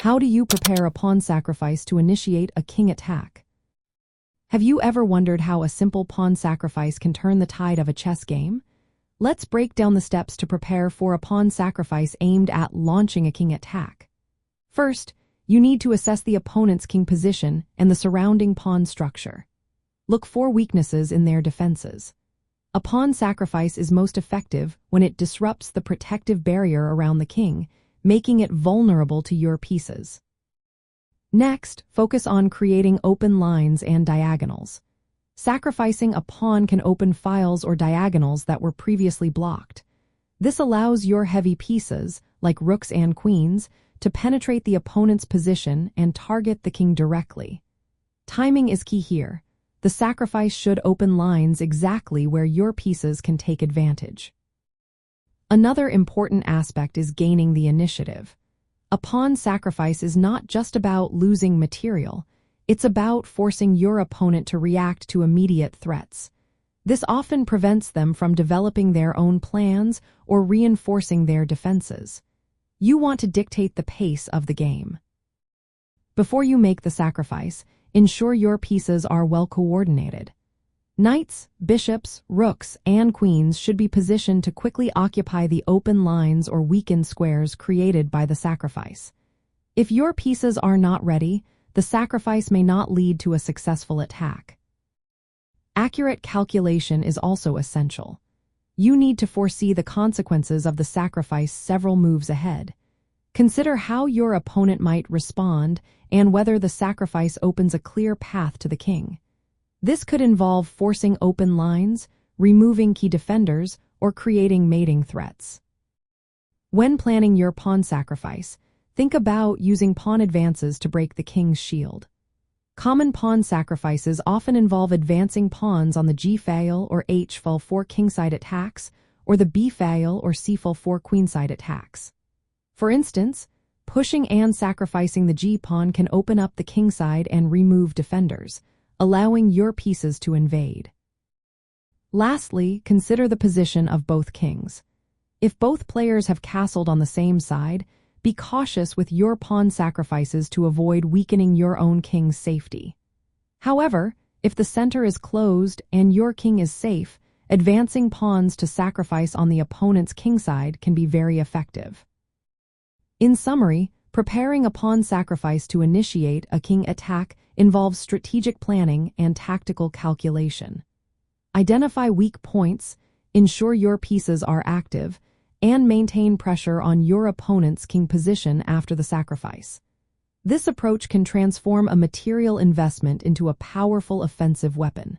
How do you prepare a pawn sacrifice to initiate a king attack? Have you ever wondered how a simple pawn sacrifice can turn the tide of a chess game? Let's break down the steps to prepare for a pawn sacrifice aimed at launching a king attack. First, you need to assess the opponent's king position and the surrounding pawn structure. Look for weaknesses in their defenses. A pawn sacrifice is most effective when it disrupts the protective barrier around the king, making it vulnerable to your pieces. Next, focus on creating open lines and diagonals. Sacrificing a pawn can open files or diagonals that were previously blocked. This allows your heavy pieces, like rooks and queens, to penetrate the opponent's position and target the king directly. Timing is key here. The sacrifice should open lines exactly where your pieces can take advantage. Another important aspect is gaining the initiative. A pawn sacrifice is not just about losing material, it's about forcing your opponent to react to immediate threats. This often prevents them from developing their own plans or reinforcing their defenses. You want to dictate the pace of the game. Before you make the sacrifice, ensure your pieces are well coordinated. Knights, bishops, rooks, and queens should be positioned to quickly occupy the open lines or weakened squares created by the sacrifice. If your pieces are not ready, the sacrifice may not lead to a successful attack. Accurate calculation is also essential. You need to foresee the consequences of the sacrifice several moves ahead. Consider how your opponent might respond and whether the sacrifice opens a clear path to the king. This could involve forcing open lines, removing key defenders, or creating mating threats. When planning your pawn sacrifice, think about using pawn advances to break the king's shield. Common pawn sacrifices often involve advancing pawns on the g-file or h-file for kingside attacks, or the b-file or c-file for queenside attacks. For instance, pushing and sacrificing the g-pawn can open up the kingside and remove defenders, allowing your pieces to invade. Lastly, consider the position of both kings. If both players have castled on the same side, be cautious with your pawn sacrifices to avoid weakening your own king's safety. However, if the center is closed and your king is safe, advancing pawns to sacrifice on the opponent's kingside can be very effective. In summary, preparing a pawn sacrifice to initiate a king attack involves strategic planning and tactical calculation. Identify weak points, ensure your pieces are active, and maintain pressure on your opponent's king position after the sacrifice. This approach can transform a material investment into a powerful offensive weapon.